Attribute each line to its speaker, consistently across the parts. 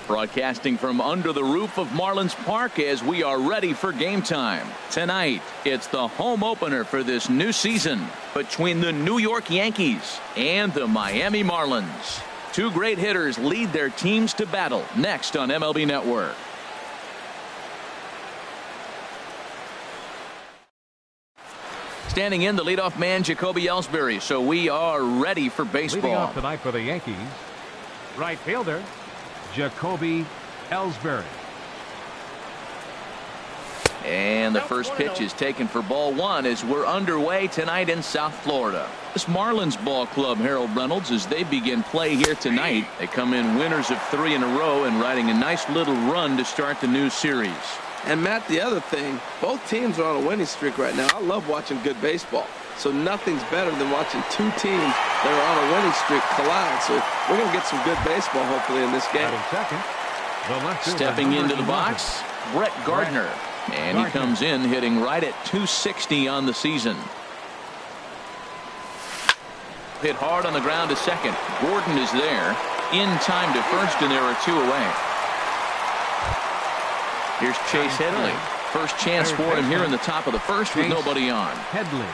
Speaker 1: Broadcasting from under the roof of Marlins Park as we are ready for game time. Tonight, it's the home opener for this new season between the New York Yankees and the Miami Marlins. Two great hitters lead their teams to battle next on MLB Network. Standing in, the leadoff man, Jacoby Ellsbury. So we are ready for baseball.
Speaker 2: Leading off tonight for the Yankees, right fielder, Jacoby Ellsbury.
Speaker 1: And the first pitch is taken for ball one as we're underway tonight in South Florida. This Marlins ball club, Harold Reynolds, as they begin play here tonight. They come in winners of 3 in a row and riding a nice little run to start the new series.
Speaker 3: And Matt, the other thing, both teams are on a winning streak right now. I love watching good baseball. So nothing's better than watching two teams that are on a winning streak collide. So we're going to get some good baseball, hopefully, in this game.
Speaker 1: Stepping into the box, Brett Gardner. And he comes in hitting right at 260 on the season. Hit hard on the ground to second. Gordon is there. In time to first, and there are 2 away. Here's Chase Headley. First chance for him here in the top of the first with nobody on.
Speaker 2: Headley.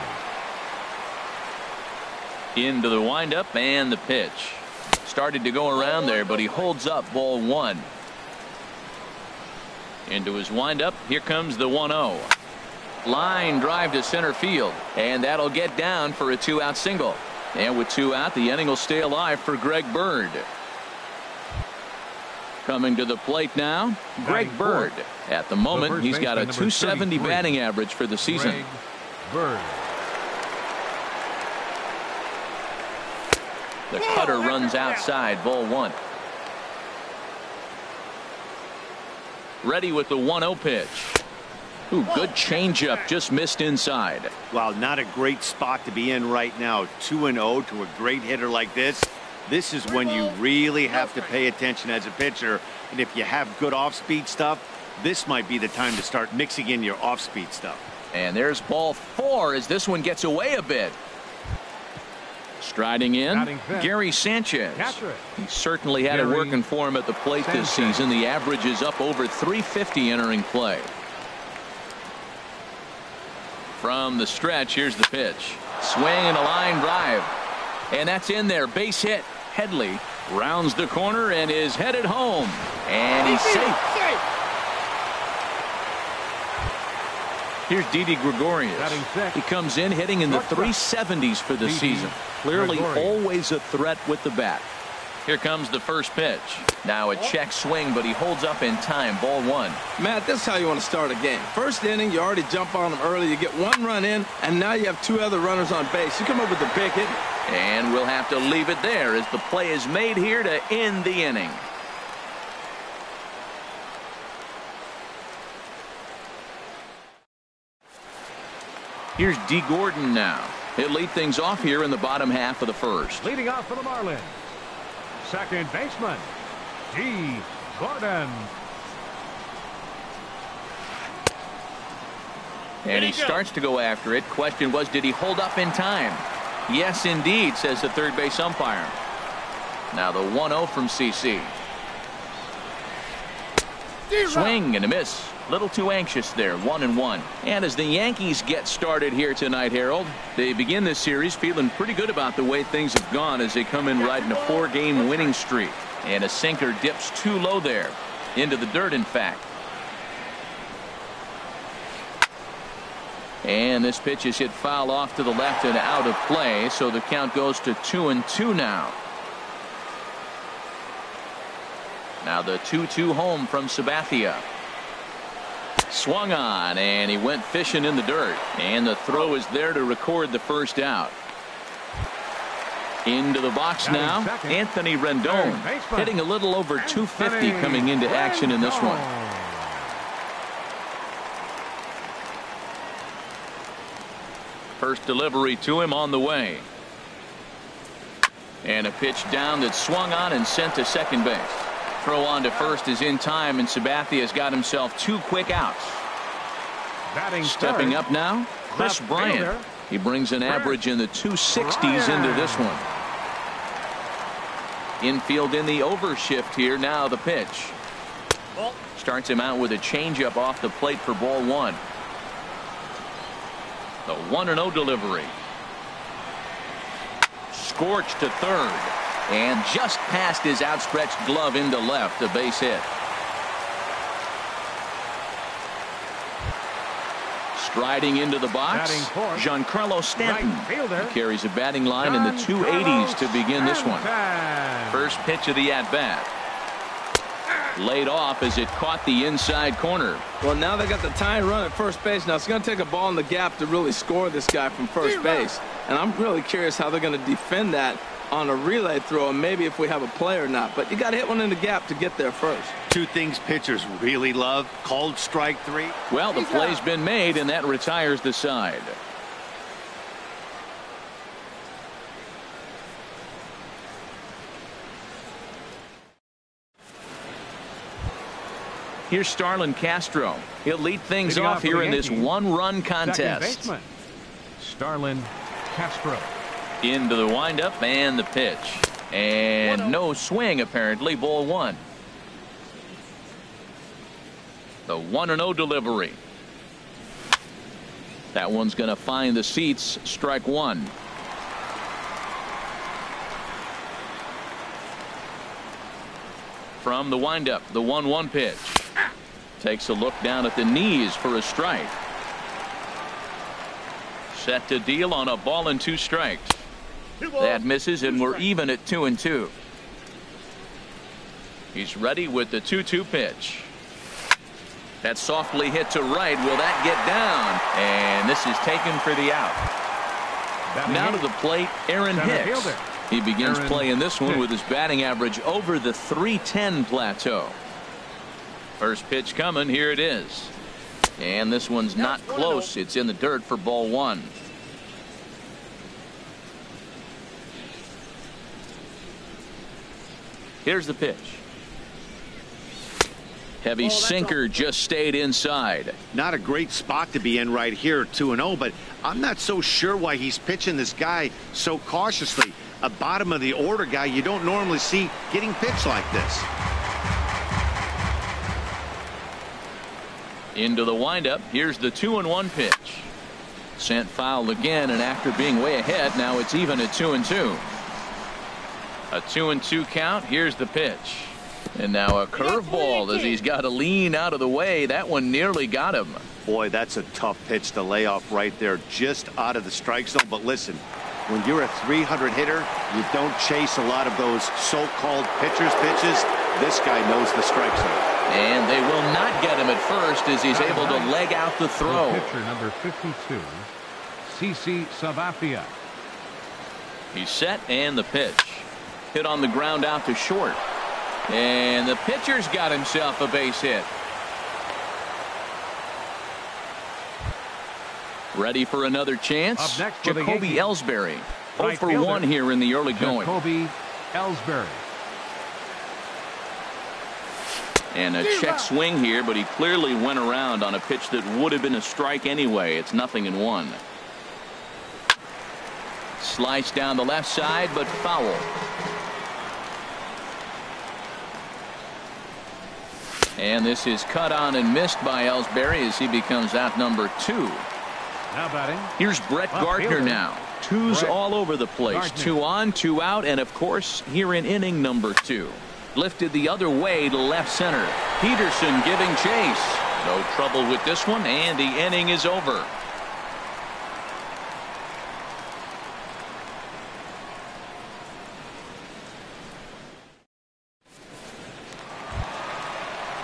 Speaker 1: Into the windup and the pitch. Started to go around there, but he holds up ball one. Into his windup. Here comes the 1-0. Line drive to center field. And that'll get down for a 2-out single. And with 2 out, the inning will stay alive for Greg Bird. Coming to the plate now, Greg Bird. At the moment, he's got a .270 batting average for the season.
Speaker 2: Greg Bird.
Speaker 1: The cutter runs outside, ball one. Ready with the 1-0 pitch. Ooh, good changeup, just missed inside.
Speaker 4: Well, not a great spot to be in right now. 2-0 to a great hitter like this. This is when you really have to pay attention as a pitcher. And if you have good off-speed stuff, this might be the time to start mixing in your off-speed stuff.
Speaker 1: And there's ball 4 as this one gets away a bit. Striding in, Gary Sanchez. He certainly had it working for him at the plate this season. The average is up over 350 entering play. From the stretch, here's the pitch. Swing and a line drive. And that's in there. Base hit. Headley rounds the corner and is headed home. And he's safe. Here's Didi Gregorius. He comes in hitting in the 370s for the season. Clearly always a threat with the bat. Here comes the first pitch. Now a check swing, but he holds up in time. Ball one.
Speaker 3: Matt, this is how you want to start a game. First inning, you already jump on them early. You get 1 run in, and now you have 2 other runners on base. You come up with a big hit.
Speaker 1: And we'll have to leave it there as the play is made here to end the inning. Here's D. Gordon now. He'll lead things off here in the bottom half of the first.
Speaker 2: Leading off for the Marlins, second baseman, D. Gordon.
Speaker 1: And he starts to go after it. Question was, did he hold up in time? Yes, indeed, says the third base umpire. Now the 1-0 from CC. Swing and a miss. Little too anxious there. 1-1. And as the Yankees get started here tonight, Harold, they begin this series feeling pretty good about the way things have gone as they come in riding a 4-game winning streak. And a sinker dips too low there. Into the dirt, in fact. And this pitch is hit foul off to the left and out of play, so the count goes to 2-2 now. Now the 2-2 home from Sabathia. Swung on, and he went fishing in the dirt. And the throw is there to record the first out. Into the box now, Anthony Rendon, hitting a little over 250 coming into action in this one. First delivery to him on the way. And a pitch down that swung on and sent to second base. Throw on to first is in time, and Sabathia has got himself 2 quick outs. Stepping up now, Chris Bryant. He brings an average in the 260s into this one. Infield in the overshift here. Now the pitch. Starts him out with a changeup off the plate for ball one. The 1-0 delivery. Scorched to third. And just past his outstretched glove into left, a base hit. Striding into the box, Giancarlo Stanton. He carries a batting line in the 280s to begin this one. First pitch of the at-bat. Laid off as it caught the inside corner.
Speaker 3: Well, now they got the tying run at first base. Now it's going to take a ball in the gap to really score this guy from first base. And I'm really curious how they're going to defend that on a relay throw, and maybe if we have a play or not. But you got to hit one in the gap to get there first.
Speaker 4: Two things pitchers really love: called strike three.
Speaker 1: Well, the play's been made, and that retires the side. Here's Starlin Castro. He'll lead things off here in this one-run contest.
Speaker 2: Starlin Castro.
Speaker 1: Into the windup and the pitch. And no swing, apparently. Ball one. The 1-0 delivery. That one's going to find the seats. Strike one. From the windup, the 1-1 pitch. Takes a look down at the knees for a strike. Set to deal on a ball and 2 strikes. That misses, and we're even at 2-2. He's ready with the 2-2 pitch. That's softly hit to right. Will that get down? And this is taken for the out. Now to the plate, Aaron Hicks. He begins play in this one with his batting average over the .310 plateau. First pitch coming. Here it is. And this one's not close. It's in the dirt for ball one. Here's the pitch. Heavy sinker just stayed inside.
Speaker 4: Not a great spot to be in right here, 2-0, but I'm not so sure why he's pitching this guy so cautiously. A bottom of the order guy you don't normally see getting pitched like this.
Speaker 1: Into the windup. Here's the 2-1 pitch. Sent foul again, and after being way ahead, now it's even at 2-2. A 2-2 count. Here's the pitch. And now a curveball as he's got to lean out of the way. That one nearly got him.
Speaker 4: Boy, that's a tough pitch to lay off right there, just out of the strike zone. But listen, when you're a 300 hitter, you don't chase a lot of those so-called pitcher's pitches. This guy knows the strike zone.
Speaker 1: And they will not get him at first as he's able to leg out the throw.
Speaker 2: The pitcher number 52, CC Sabathia.
Speaker 1: He's set, and the pitch. Hit on the ground out to short. And the pitcher's got himself a base hit. Ready for another chance?
Speaker 2: Up next for
Speaker 1: Jacoby Ellsbury. 0 for
Speaker 2: fielder,
Speaker 1: 1 here in the early going.
Speaker 2: Jacoby Ellsbury.
Speaker 1: And a check swing here, but he clearly went around on a pitch that would have been a strike anyway. It's 0-1. Slice down the left side, but foul. And this is cut on and missed by Ellsbury as he becomes out number 2.
Speaker 2: Now batting.
Speaker 1: Here's Brett Gardner now. Twos all over the place.
Speaker 2: Gardner.
Speaker 1: 2 on, 2 out, and of course here in inning number 2. Lifted the other way to left center. Peterson giving chase. No trouble with this one, and the inning is over.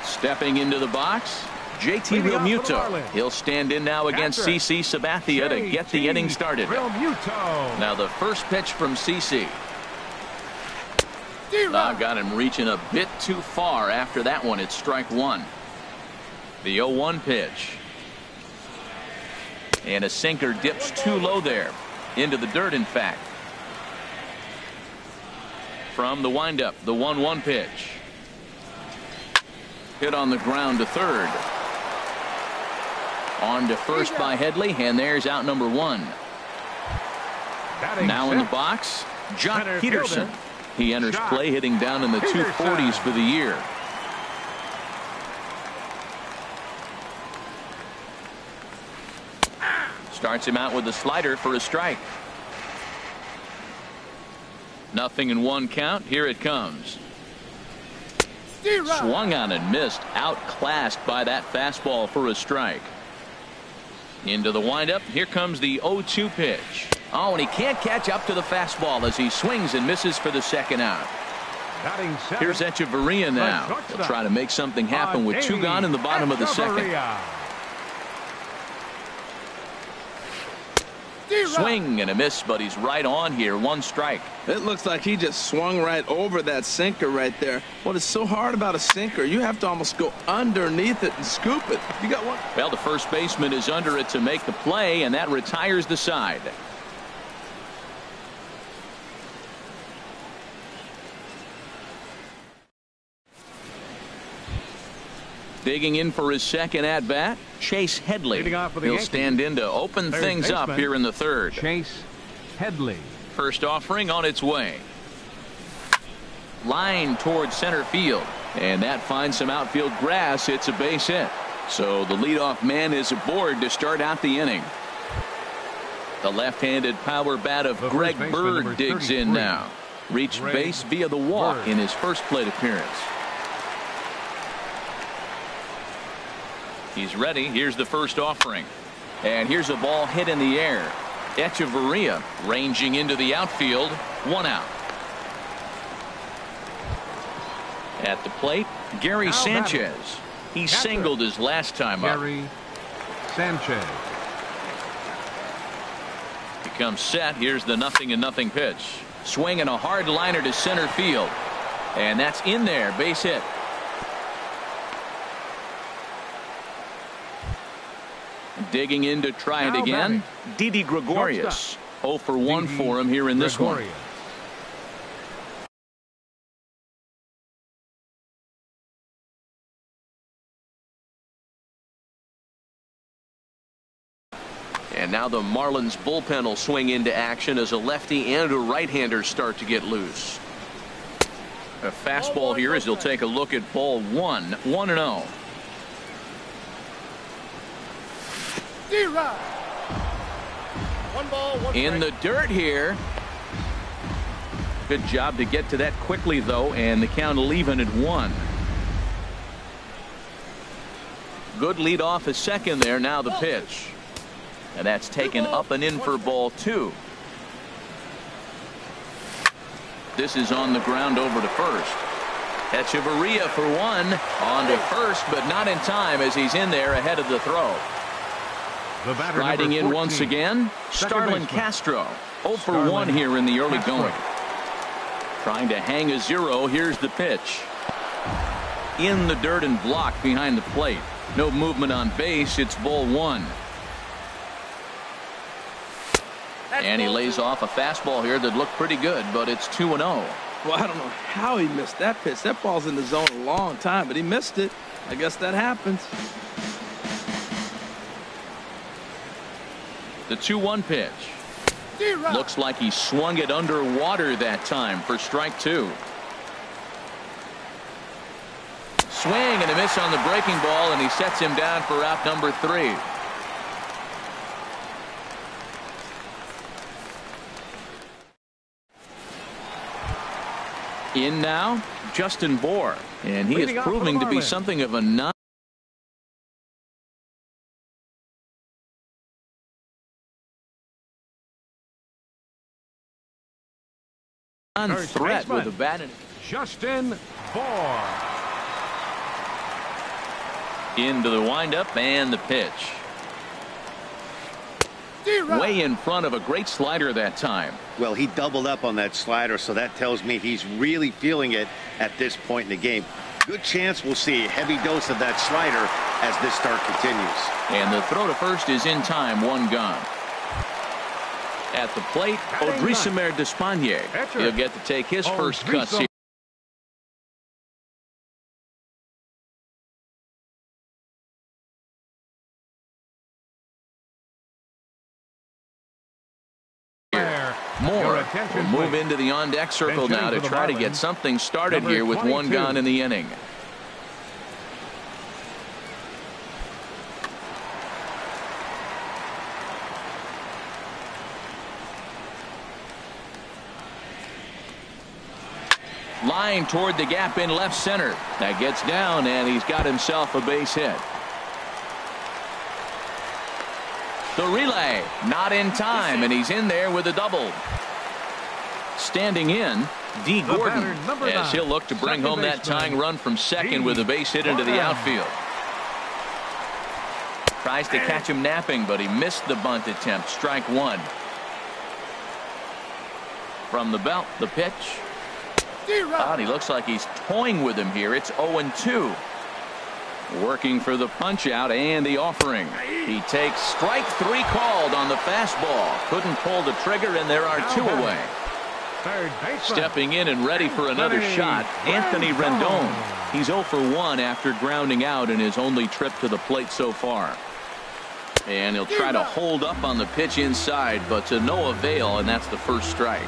Speaker 1: Stepping into the box, JT Realmuto. He'll stand in now against CC Sabathia to get the inning started. Now the first pitch from CC. Got him reaching a bit too far after that one. It's strike one. The 0-1 pitch. And a sinker dips too low there. Into the dirt, in fact. From the windup, the 1-1 pitch. Hit on the ground to third. On to first by Headley, and there's out number 1. Now in the box, Jock Peterson. He enters play hitting down in the 240s for the year. Starts him out with a slider for a strike. 0-1 count. Here it comes. Swung on and missed. Outclassed by that fastball for a strike. Into the windup. Here comes the 0-2 pitch. Oh, and he can't catch up to the fastball as he swings and misses for the second out. Here's Echeverria now. He'll try to make something happen with 2 gone in the bottom of the second. Swing and a miss, but he's right on here. 1 strike.
Speaker 3: It looks like he just swung right over that sinker right there. What is so hard about a sinker, you have to almost go underneath it and scoop it. You got one?
Speaker 1: Well, the first baseman is under it to make the play, and that retires the side. Digging in for his second at-bat, Chase Headley. He'll stand in to open things up here in the third.
Speaker 2: Chase Headley.
Speaker 1: First offering on its way. Line towards center field. And that finds some outfield grass. It's a base hit. So the leadoff man is aboard to start out the inning. The left-handed power bat of Greg Bird digs in now. Reached base via the walk in his first plate appearance. He's ready. Here's the first offering. And here's a ball hit in the air. Echeverria ranging into the outfield. 1 out. At the plate, Gary Sanchez. He singled his last time up.
Speaker 2: Gary Sanchez.
Speaker 1: He comes set. Here's the 0-0 pitch. Swinging a hard liner to center field. And that's in there. Base hit. Digging in to try it again. Didi Gregorius. 0 for 1 for him here in this one. And now the Marlins bullpen will swing into action as a lefty and a right-hander start to get loose. A fastball here as he'll take a look at ball 1. 1-0. In the dirt here. Good job to get to that quickly, though, and the count will even at 1. Good lead off a second there. Now the pitch. And that's taken up and in for ball 2. This is on the ground over to first. Echeverria for 1. On to first, but not in time as he's in there ahead of the throw. Riding in once again, Starlin Castro. 0 for 1 here in the early going. Trying to hang a 0. Here's the pitch. In the dirt and blocked behind the plate. No movement on base. It's ball 1. And he lays off a fastball here that looked pretty good, but it's 2-0.
Speaker 3: Well, I don't know how he missed that pitch. That ball's in the zone a long time, but he missed it. I guess that happens.
Speaker 1: The 2-1 pitch. Looks like he swung it underwater that time for strike 2. Swing and a miss on the breaking ball, and he sets him down for out number 3. In now, Justin Bour, and he is proving to be something of a threat with a bat.
Speaker 2: Justin Bour.
Speaker 1: Into the windup and the pitch. Way in front of a great slider that time.
Speaker 4: Well, he doubled up on that slider, so that tells me he's really feeling it at this point in the game. Good chance we'll see a heavy dose of that slider as this start continues.
Speaker 1: And the throw to first is in time. 1 gone. At the plate, Odrisamer Despaigne. He'll get to take his first cuts here. Moore will move into the on-deck circle now to try to get something started here with 1 gone in the inning. Line toward the gap in left center. That gets down, and he's got himself a base hit. The relay, not in time, and he's in there with a double. Standing in, D. Gordon, as he'll look to bring home that tying run from second with a base hit into the outfield. Tries to catch him napping, but he missed the bunt attempt. Strike one. From the belt, the pitch. He looks like he's toying with him here. It's 0-2. Working for the punch out and the offering. He takes strike three called on the fastball. Couldn't pull the trigger, and there are two away. Stepping in and ready for another shot, Anthony Rendon. He's 0 for 1 after grounding out in his only trip to the plate so far. And he'll try to hold up on the pitch inside, but to no avail, and that's the first strike.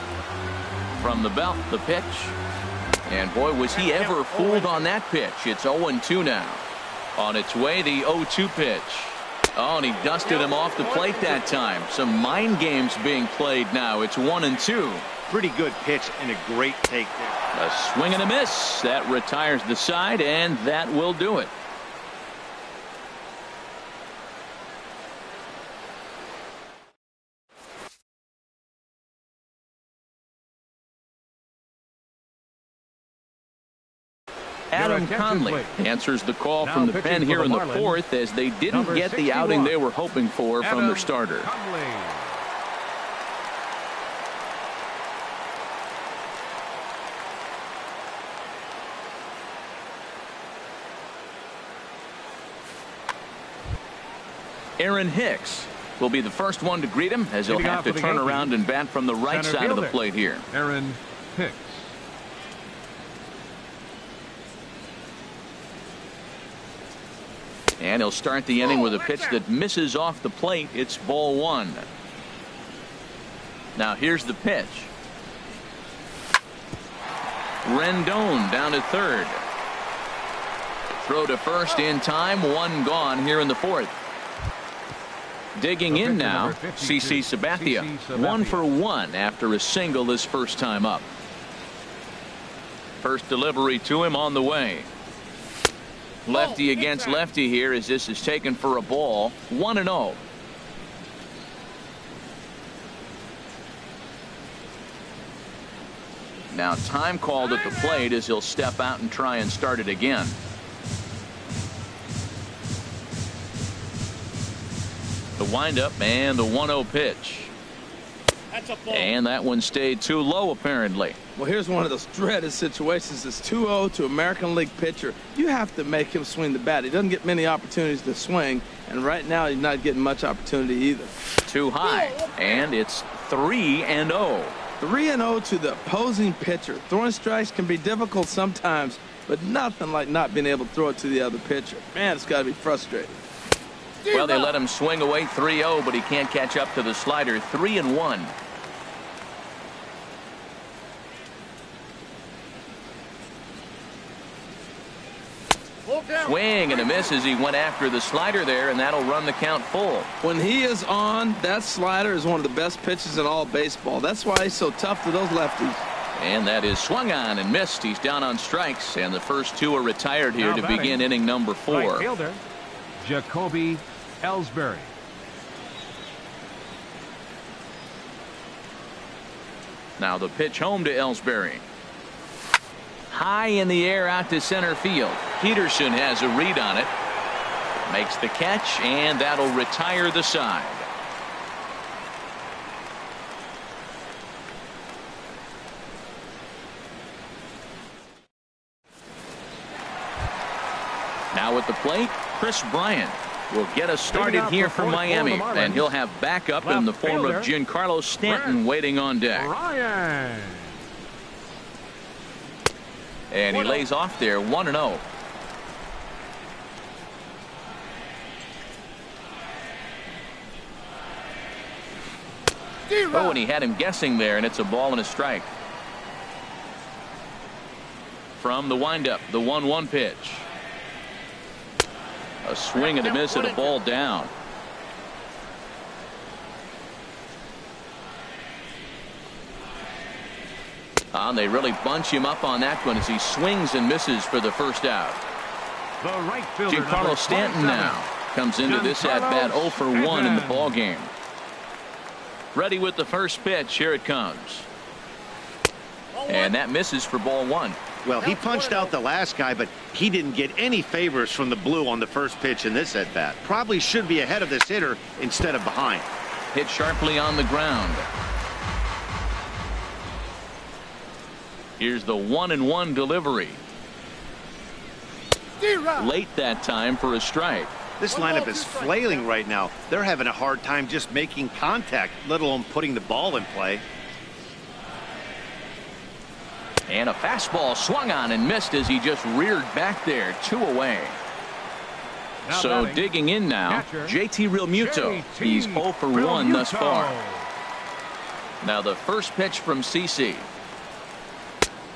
Speaker 1: From the belt, the pitch. And boy, was he ever fooled on that pitch. It's 0-2 now. On its way, the 0-2 pitch. Oh, and he dusted him off the plate that time. Some mind games being played now. It's 1-2.
Speaker 4: Pretty good pitch and a great take there.
Speaker 1: A swing and a miss. That retires the side, and that will do it. Adam Conley answers the call from the pen here in the fourth, as they didn't get the outing they were hoping for from their starter. Aaron Hicks will be the first one to greet him, as he'll have to turn around and bat from the right side of the plate here.
Speaker 2: Aaron Hicks.
Speaker 1: And he'll start the inning with a pitch that misses off the plate. It's ball one. Now here's the pitch. Rendon down to third. Throw to first in time. One gone here in the fourth. Digging in now, CC Sabathia. 1 for 1 after a single his first time up. First delivery to him on the way. Lefty against lefty here, as this is taken for a ball. 1-0. Now time called at the plate, as he'll step out and try and start it again. The windup and the 1-0 pitch. And that one stayed too low, apparently.
Speaker 3: Well, here's one of those dreaded situations. It's 2-0 to American League pitcher. You have to make him swing the bat. He doesn't get many opportunities to swing, and right now he's not getting much opportunity either.
Speaker 1: Too high, and it's 3-0.
Speaker 3: 3-0 to the opposing pitcher. Throwing strikes can be difficult sometimes, but nothing like not being able to throw it to the other pitcher. Man, it's got to be frustrating.
Speaker 1: Well, they let him swing away 3-0, but he can't catch up to the slider. 3-1. Swing and a miss as he went after the slider there, and that'll run the count full.
Speaker 3: When he is on, that slider is one of the best pitches in all baseball. That's why he's so tough to those lefties.
Speaker 1: And that is swung on and missed. He's down on strikes, and the first two are retired here to begin inning number 4.
Speaker 2: Right fielder, Jacoby Ellsbury.
Speaker 1: Now the pitch home to Ellsbury. High in the air out to center field. Peterson has a read on it. Makes the catch, and that'll retire the side. Now at the plate, Chris Bryant will get us started here for Miami, and he'll have backup in the form of Giancarlo Stanton waiting on deck.
Speaker 2: Bryant.
Speaker 1: And he lays off there, 1-0. Oh, and he had him guessing there, and it's a ball and a strike. From the windup, the 1-1 pitch. A swing and a miss and a ball down. They really bunch him up on that one as he swings and misses for the first out.
Speaker 2: The right fielder,
Speaker 1: Giancarlo Stanton now comes into this at-bat 0 for 1 in the ball game. Ready with the first pitch. Here it comes. And that misses for ball 1.
Speaker 4: Well, he punched out the last guy, but he didn't get any favors from the blue on the first pitch in this at-bat. Probably should be ahead of this hitter instead of behind.
Speaker 1: Hit sharply on the ground. Here's the 1-1 delivery. Late that time for a strike.
Speaker 4: This lineup is flailing right now. They're having a hard time just making contact, let alone putting the ball in play.
Speaker 1: And a fastball swung on and missed as he just reared back there. 2 away. So digging in now, JT Realmuto. He's 0 for 1 thus far. Now the first pitch from CC.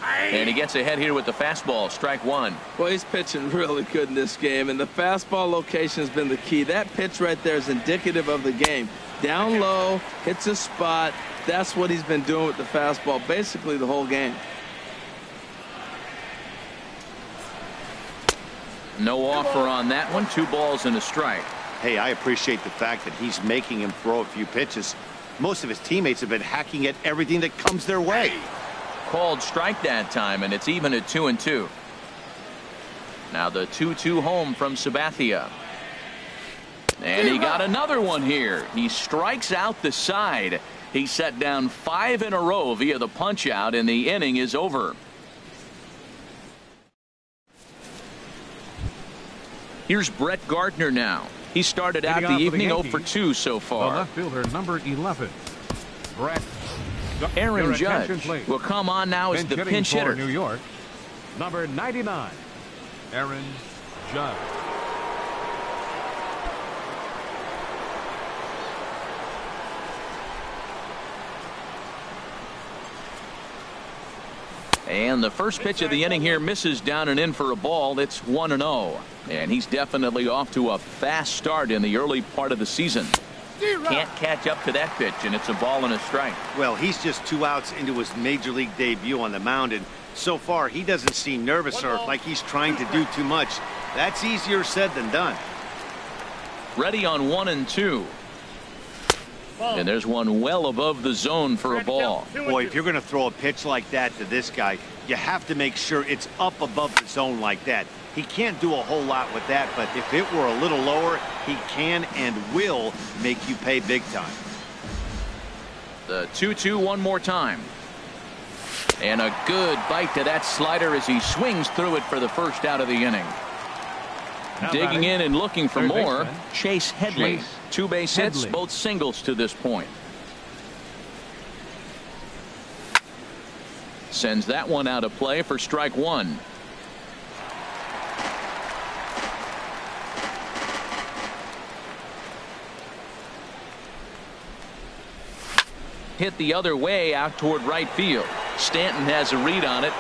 Speaker 1: And he gets ahead here with the fastball. Strike 1.
Speaker 3: Well, he's pitching really good in this game, and the fastball location has been the key. That pitch right there is indicative of the game. Down low, hits a spot. That's what he's been doing with the fastball basically the whole game.
Speaker 1: No offer on that one. 2 balls and a strike.
Speaker 4: Hey, I appreciate the fact that he's making him throw a few pitches. Most of his teammates have been hacking at everything that comes their way.
Speaker 1: Called strike that time, and it's even at 2-2. Now the 2-2 home from Sabathia. And he got another one here. He strikes out the side. He set down 5 in a row via the punch out, and the inning is over. Here's Brett Gardner now. He started out the evening 0 for 2 so far.
Speaker 2: The left fielder, number 11, Brett.
Speaker 1: Aaron Judge will come on now as the pinch hitter.
Speaker 2: New York, number 99, Aaron Judge.
Speaker 1: And the first pitch of the inning here misses down and in for a ball. It's 1-0. And he's definitely off to a fast start in the early part of the season. Can't catch up to that pitch, and it's a ball and a strike.
Speaker 4: Well, he's just 2 outs into his major league debut on the mound, and so far he doesn't seem nervous or like he's trying to do too much. That's easier said than done.
Speaker 1: Ready on 1-2. And there's one well above the zone for a ball.
Speaker 4: Boy, if you're going to throw a pitch like that to this guy, you have to make sure it's up above the zone like that. He can't do a whole lot with that, but if it were a little lower, he can and will make you pay big time.
Speaker 1: The 2-2 one more time. And a good bite to that slider as he swings through it for the first out of the inning. Digging in and looking for more, Chase Headley. 2 base hits, both singles to this point. Sends that one out of play for strike 1. Hit the other way out toward right field. Stanton has a read on it.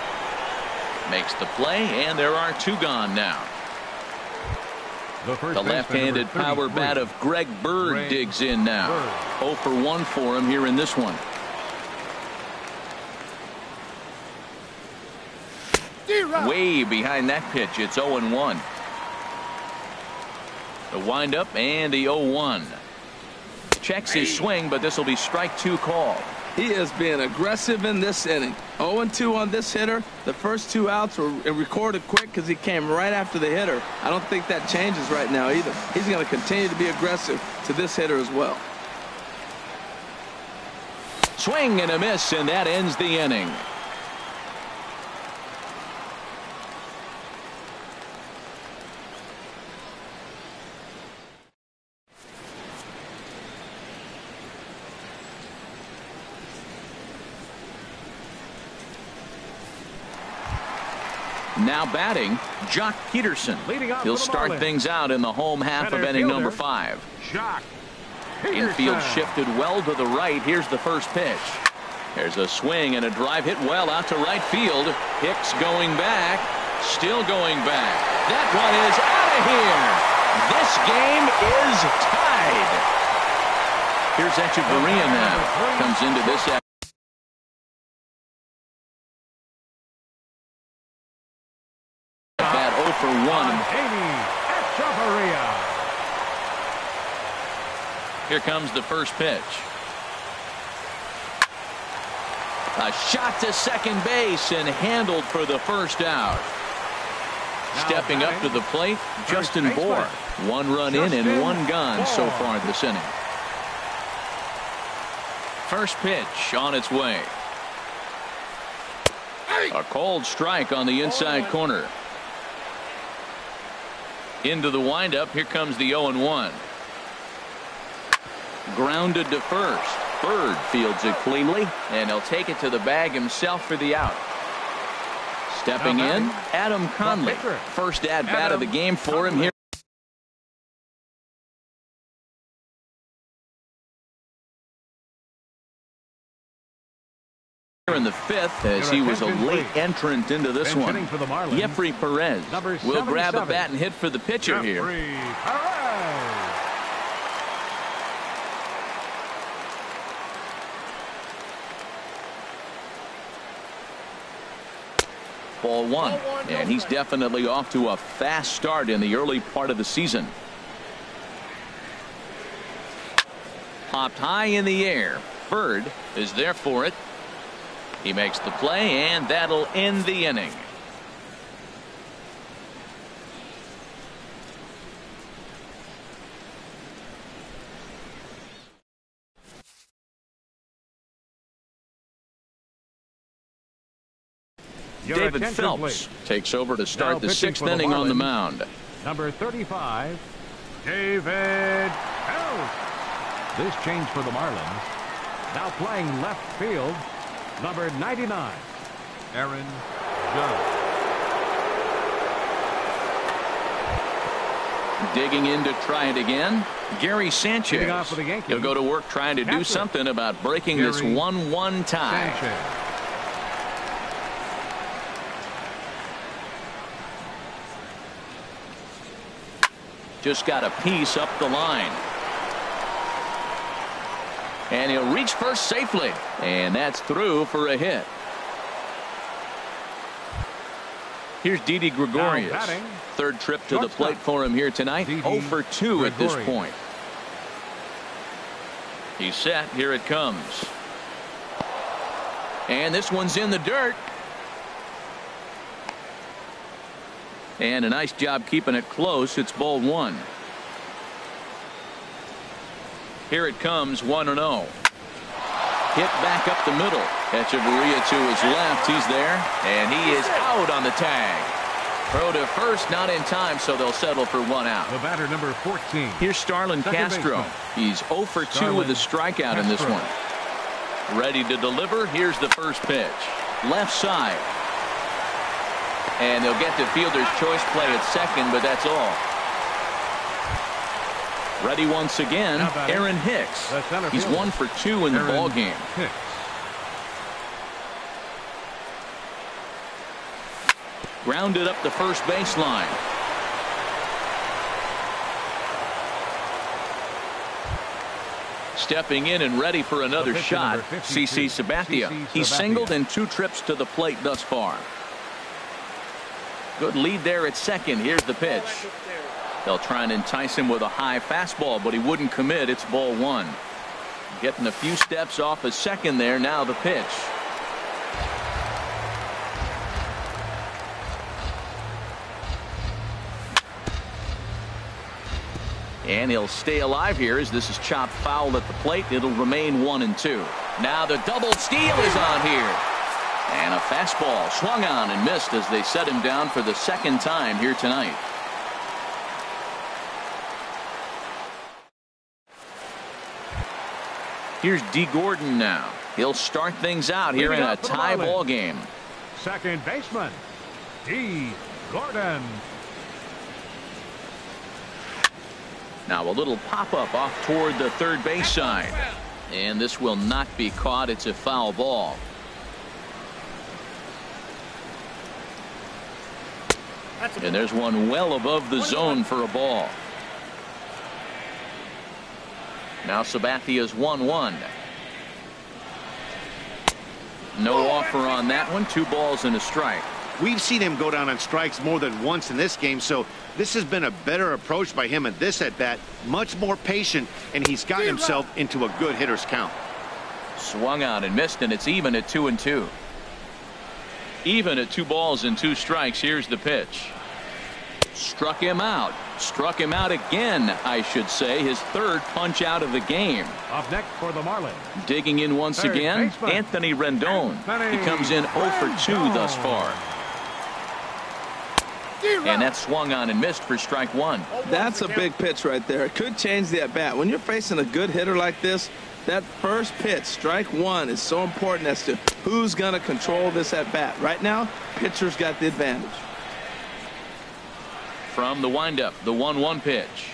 Speaker 1: Makes the play, and there are 2 gone now. The left-handed power bat of Greg Bird digs in now. 0 for 1 for him here in this one. Way behind that pitch. It's 0-1. The windup and the 0-1. Checks his swing, but this will be strike 2 called.
Speaker 3: He is being aggressive in this inning. 0-2 on this hitter. The first 2 outs were recorded quick because he came right after the hitter. I don't think that changes right now either. He's going to continue to be aggressive to this hitter as well.
Speaker 1: Swing and a miss, and that ends the inning. Now batting, Jock Peterson. He'll start things out in the home half of inning number 5. Infield shifted well to the right. Here's the first pitch. There's a swing and a drive hit well out to right field. Hicks going back. Still going back. That one is out of here. This game is tied. Here's Echeverria now. Comes into this for 1. Here comes the first pitch. A shot to second base and handled for the first out. Stepping up to the plate, Justin Bohr. 1 run in and 1 gone so far this inning. First pitch on its way. A cold strike on the inside corner. Into the windup. Here comes the 0-1. Grounded to first. Bird fields it cleanly, and he'll take it to the bag himself for the out. Stepping in, Adam Conley. First at bat of the game for him here. In the 5th, as he was a late entrant into this one. Jeffrey Perez will grab a bat and hit for the pitcher here. Ball 1, and he's definitely off to a fast start in the early part of the season. Popped high in the air. Bird is there for it. He makes the play, and that'll end the inning. David Phelps takes over to start the 6th inning on the mound.
Speaker 2: Number 35, David Phelps. This change for the Marlins. Now playing left field, number 99, Aaron Judge.
Speaker 1: Digging in to try it again, Gary Sanchez. He'll go to work trying to do something about breaking this 1-1 tie.
Speaker 2: Sanchez.
Speaker 1: Just got a piece up the line. And he'll reach first safely. And that's through for a hit. Here's Didi Gregorius. Third trip to the plate for him here tonight. 0 for 2 at this point. He's set. Here it comes. And this one's in the dirt. And a nice job keeping it close. It's ball 1. Here it comes, 1-0. Hit back up the middle. Echeverria to his left. He's there, and he is out on the tag. Throw to first, not in time, so they'll settle for 1 out.
Speaker 2: The batter, number 14.
Speaker 1: Here's Starlin Castro. He's 0 for 2 with a strikeout in this one. Ready to deliver. Here's the first pitch. Left side. And they'll get to fielder's choice play at second, but that's all. Ready once again, Aaron Hicks. He's 1 for 2 in the ball game. Grounded up the first baseline. Stepping in and ready for another shot, CC Sabathia. He's singled in 2 trips to the plate thus far. Good lead there at second. Here's the pitch. They'll try and entice him with a high fastball, but he wouldn't commit. It's ball 1. Getting a few steps off a second there. Now the pitch. And he'll stay alive here as this is chopped foul at the plate. It'll remain 1-2. Now the double steal is on here. And a fastball swung on and missed as they set him down for the second time here tonight. Here's D. Gordon now. He'll start things out here in a tie ball game.
Speaker 2: Second baseman, D. Gordon.
Speaker 1: Now a little pop-up off toward the third base side. And this will not be caught. It's a foul ball. And there's one well above the zone for a ball. Now Sabathia's 1-1. No offer on that one. 2 balls and a strike.
Speaker 4: We've seen him go down on strikes more than once in this game, so this has been a better approach by him at this at-bat. Much more patient, and he's gotten himself into a good hitter's count.
Speaker 1: Swung out and missed, and it's even at 2-2. Even at 2 balls and 2 strikes. Here's the pitch. Struck him out. Struck him out again, I should say. His 3rd punch out of the game.
Speaker 2: Up next for the Marlins.
Speaker 1: Digging in once
Speaker 2: Third
Speaker 1: again,
Speaker 2: baseman.
Speaker 1: Anthony Rendon. He comes in 0 for 2 thus far. And that swung on and missed for strike 1.
Speaker 3: That's a big pitch right there. It could change the at-bat. When you're facing a good hitter like this, that first pitch, strike 1, is so important as to who's going to control this at-bat. Right now, pitcher's got the advantage.
Speaker 1: From the windup, the 1-1 pitch.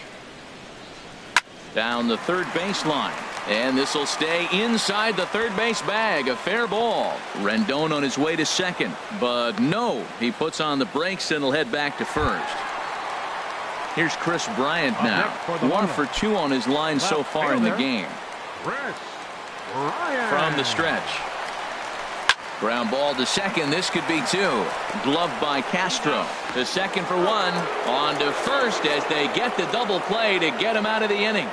Speaker 1: Down the third baseline. And this will stay inside the third base bag. A fair ball. Rendon on his way to second. But no, he puts on the brakes and will head back to first. Here's Chris Bryant now. 1 for 2 on his line so far in the game. From the stretch. Ground ball to second. This could be 2. Gloved by Castro. To second for 1. On to first as they get the double play to get him out of the inning.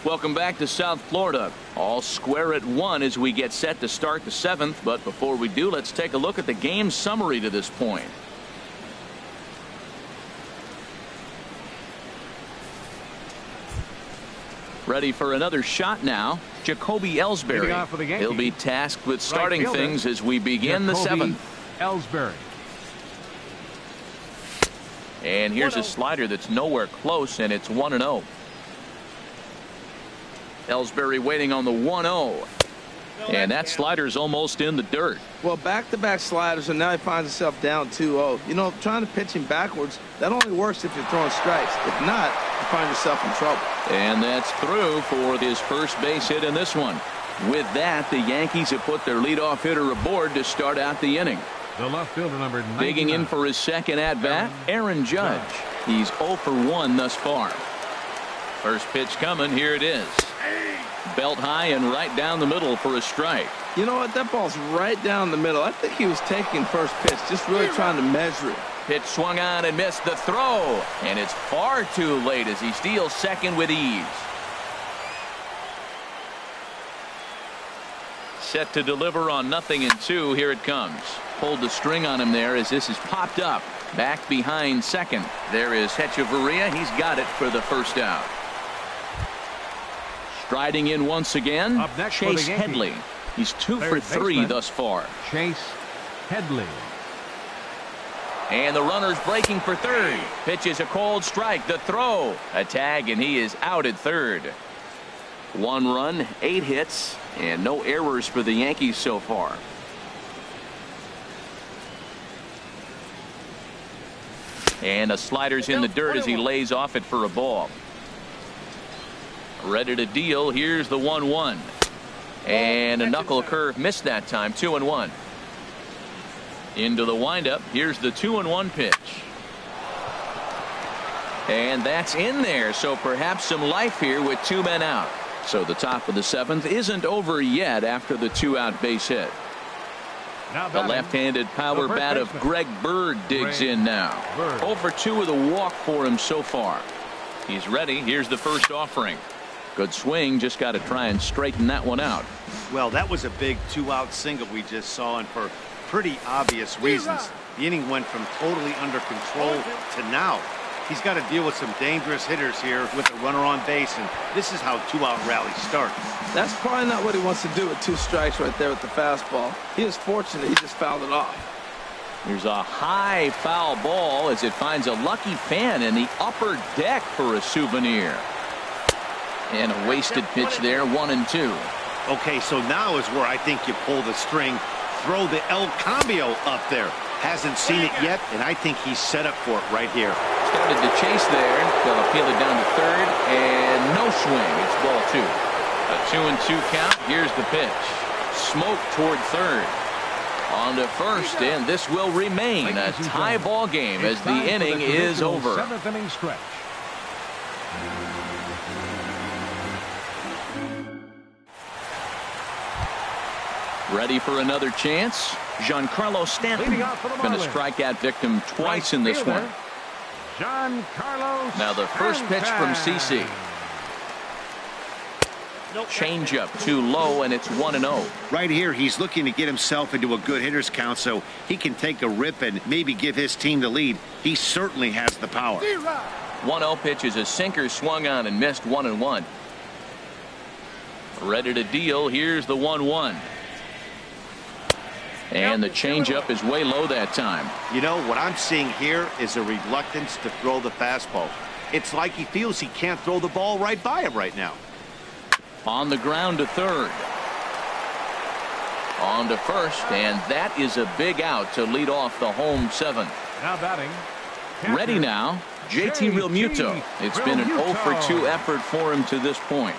Speaker 1: Welcome back to South Florida. All square at 1 as we get set to start the 7th. But before we do, let's take a look at the game summary to this point. Ready for another shot now. Jacoby Ellsbury. He'll be tasked with starting things as we begin the 7th.
Speaker 2: Ellsbury.
Speaker 1: And here's a slider that's nowhere close, and it's 1-0. Ellsbury waiting on the 1-0. And that slider's almost in the dirt.
Speaker 3: Well, back-to-back sliders, and now he finds himself down 2-0. You know, trying to pitch him backwards, that only works if you're throwing strikes. If not, you find yourself in trouble.
Speaker 1: And that's through for his first base hit in this one. With that, the Yankees have put their leadoff hitter aboard to start out the inning.
Speaker 2: The left fielder, number 99.
Speaker 1: Digging in for his second at-bat, Aaron Judge. He's 0 for 1 thus far. First pitch coming. Here it is. Belt high and right down the middle for a strike.
Speaker 3: You know what? That ball's right down the middle. I think he was taking first pitch, just really trying to measure it.
Speaker 1: Pitch swung on and missed the throw. And it's far too late as he steals second with ease. Set to deliver on 0-2. Here it comes. Pulled the string on him there as this is popped up. Back behind second. There is Hechavarria. He's got it for the first out. Striding in once again, Chase Headley. He's 2 for 3 thus far.
Speaker 2: Chase Headley.
Speaker 1: And the runner's breaking for third. Pitches a cold strike. The throw. A tag, and he is out at third. 1 run, 8 hits, and no errors for the Yankees so far. And a slider's in the dirt as he lays off it for a ball. Ready to deal. Here's the 1-1. And a knuckle curve missed that time. 2-1. Into the windup. Here's the 2-1 pitch. And that's in there. So perhaps some life here with 2 men out. So the top of the 7th isn't over yet after the 2-out base hit. The left-handed power bat of Greg Bird digs in now. 0 for 2 with a walk for him so far. He's ready. Here's the first offering. Good swing. Just got to try and straighten that one out.
Speaker 4: Well, that was a big 2-out single we just saw, and for pretty obvious reasons. The inning went from totally under control to now. He's got to deal with some dangerous hitters here with a runner on base, and this is how 2-out rallies start.
Speaker 3: That's probably not what he wants to do with 2 strikes right there with the fastball. He is fortunate he just fouled it off.
Speaker 1: There's a high foul ball as it finds a lucky fan in the upper deck for a souvenir. And a wasted pitch there, 1-2.
Speaker 4: Okay, so now is where I think you pull the string. Throw the El Cambio up there. Hasn't seen it yet, and I think he's set up for it right here.
Speaker 1: Started to chase there. They'll appeal it down to third, and no swing. It's ball 2. A 2-2 count. Here's the pitch. Smoke toward third. On to first, and this will remain a tie ball game as the inning is over.
Speaker 2: 7th inning stretch.
Speaker 1: Ready for another chance? Giancarlo Stanton been a strikeout victim twice in this one.
Speaker 2: Giancarlo.
Speaker 1: Now the first pitch from CC. Changeup too low, and it's 1-0.
Speaker 4: Right here, he's looking to get himself into a good hitter's count so he can take a rip and maybe give his team the lead. He certainly has the power.
Speaker 1: 1-0 pitch is a sinker swung on and missed 1-1. Ready to deal. Here's the 1-1. And the changeup is way low that time.
Speaker 4: You know, what I'm seeing here is a reluctance to throw the fastball. It's like he feels he can't throw the ball right by him right now.
Speaker 1: On the ground to third. On to first, and that is a big out to lead off the home 7th.
Speaker 2: Now batting.
Speaker 1: Ready now, JT Realmuto. It's been an 0 for 2 effort for him to this point.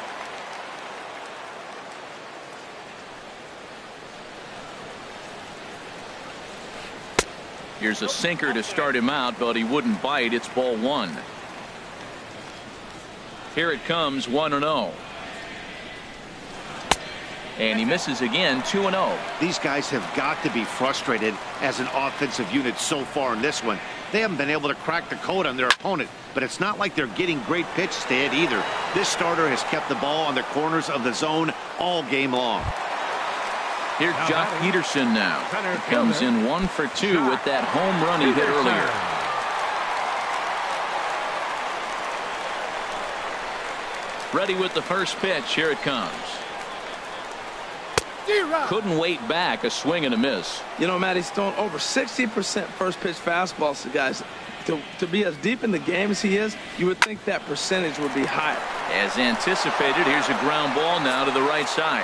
Speaker 1: Here's a sinker to start him out, but he wouldn't bite. It's ball 1. Here it comes, 1-0. And he misses again, 2-0.
Speaker 4: These guys have got to be frustrated as an offensive unit so far in this one. They haven't been able to crack the code on their opponent, but it's not like they're getting great pitches to hit either. This starter has kept the ball on the corners of the zone all game long.
Speaker 1: Here's Jock Peterson now. He comes in 1 for 2 with that home run he hit earlier. Ready with the first pitch. Here it comes. Couldn't wait back. A swing and a miss.
Speaker 3: You know, Matt, he's thrown over 60% first pitch fastballs to guys. To be as deep in the game as he is, you would think that percentage would be higher.
Speaker 1: As anticipated, here's a ground ball now to the right side.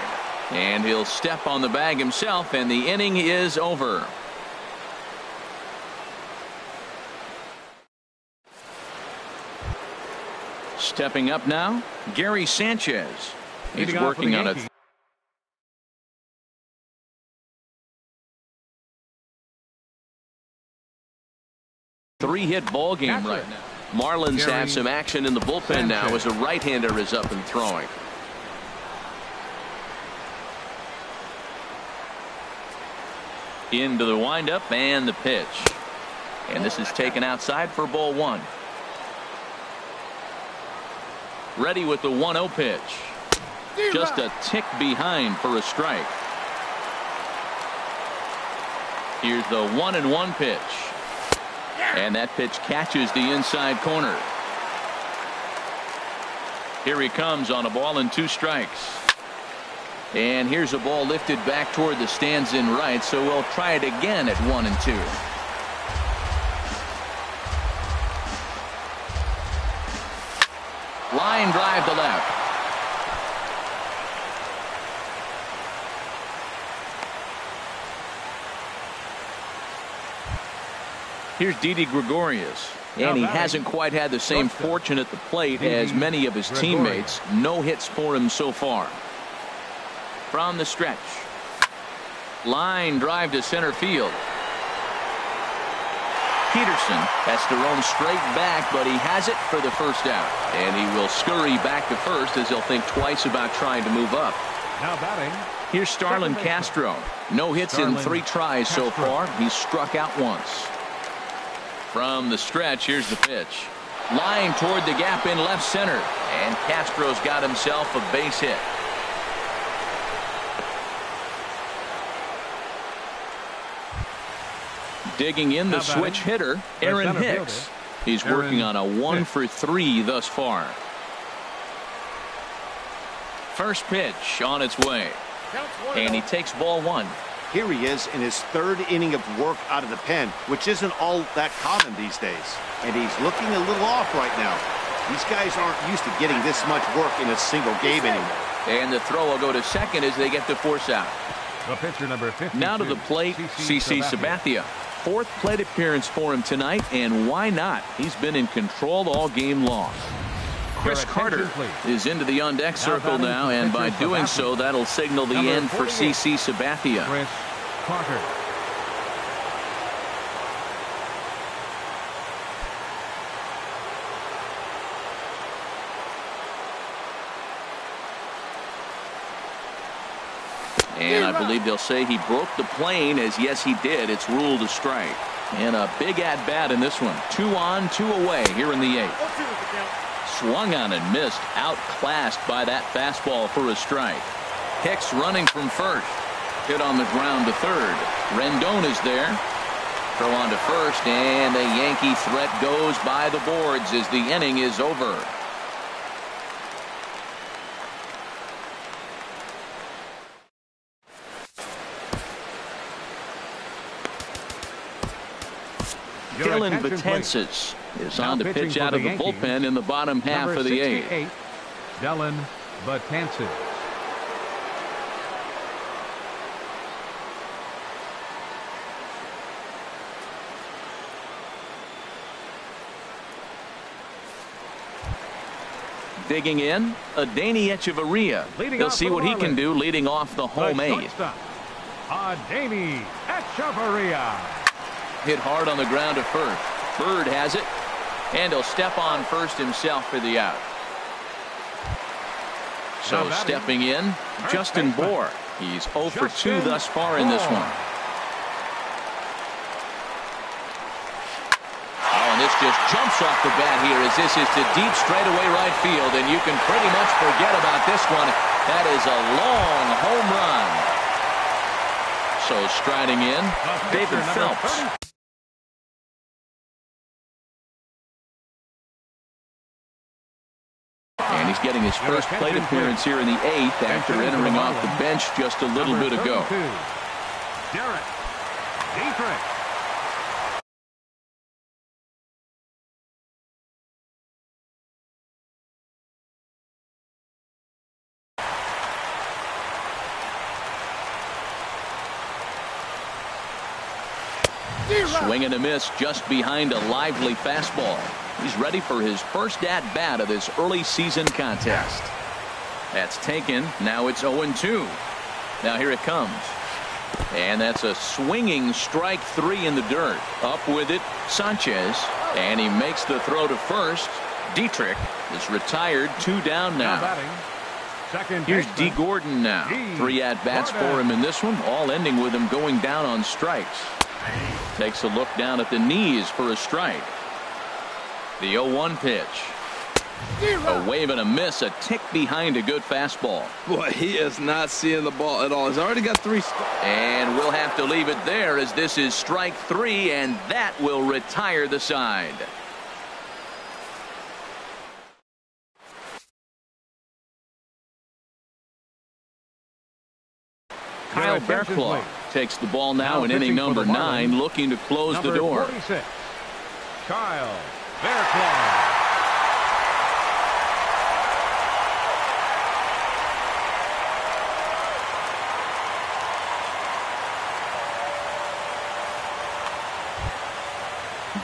Speaker 1: And he'll step on the bag himself, and the inning is over. Stepping up now, Gary Sanchez. He's working on a 3-hit ball game right now. Marlins have some action in the bullpen now as a right-hander is up and throwing. Into the windup and the pitch. And this is taken outside for ball 1. Ready with the 1-0 pitch. Just a tick behind for a strike. Here's the 1-1 pitch. And that pitch catches the inside corner. Here he comes on a ball and 2 strikes. And here's a ball lifted back toward the stands in right, so we'll try it again at 1 and 2. Line drive to left. Here's Didi Gregorius, and he hasn't quite had the same fortune at the plate as many of his teammates. No hits for him so far. From the stretch. Line drive to center field. Peterson has to roam straight back, but he has it for the first out. And he will scurry back to first as he'll think twice about trying to move up.
Speaker 2: Now batting.
Speaker 1: Here's Starlin Castro. No hits in 3 tries so far. He's struck out once. From the stretch, here's the pitch. Line toward the gap in left center. And Castro's got himself a base hit. Digging in the switch hitter, Aaron Hicks. He's working on a 1 for 3 thus far. First pitch on its way. And he takes ball 1.
Speaker 4: Here he is in his 3rd inning of work out of the pen, which isn't all that common these days. And he's looking a little off right now. These guys aren't used to getting this much work in a single game anymore.
Speaker 1: And the throw will go to second as they get the force out.
Speaker 2: The pitcher number 52.
Speaker 1: Now to the plate, CC Sabathia. 4th plate appearance for him tonight, and why not? He's been in control all game long. Chris Carter is into the on-deck circle now, and by doing so, that'll signal the end for CC Sabathia.
Speaker 2: Chris Carter.
Speaker 1: And I believe they'll say he broke the plane, as yes he did. It's ruled a strike. And a big at-bat in this one. 2 on, 2 away here in the 8th. Swung on and missed. Outclassed by that fastball for a strike. Hicks running from first. Hit on the ground to third. Rendon is there. Throw on to first, and the Yankee threat goes by the boards as the inning is over. Dylan Betances is on to pitch out of the bullpen in the bottom half of the 8th.
Speaker 2: Dylan Betances.
Speaker 1: Digging in, Adeiny Echeverria. He'll see what he can do leading off the home 8th.
Speaker 2: Adeiny Echeverria.
Speaker 1: Hit hard on the ground to first. Bird has it, and he'll step on first himself for the out. So stepping in, Justin Bour. He's 0 for 2 thus far in this one. This just jumps off the bat here as this is to deep straightaway right field, and you can pretty much forget about this one. That is a long home run. So striding in, David Phelps. And he's getting his first plate appearance here in the 8th after entering off the bench just a little bit ago.
Speaker 2: Derek Dietrich.
Speaker 1: Swing and a miss just behind a lively fastball. He's ready for his first at-bat of this early season contest. That's taken. Now it's 0-2. Now here it comes. And that's a swinging strike 3 in the dirt. Up with it, Sanchez. And he makes the throw to first. Dietrich is retired. 2 down now. Here's D. Gordon now. 3 at-bats for him in this one, all ending with him going down on strikes. Takes a look down at the knees for a strike. The 0-1 pitch. A wave and a miss, a tick behind a good fastball.
Speaker 3: Boy, he is not seeing the ball at all. He's already got 3
Speaker 1: and we'll have to leave it there as this is strike 3, and that will retire the side. Kyle Barraclough takes the ball now in inning number 9, looking to close the door.
Speaker 2: 46, Kyle Barraclough.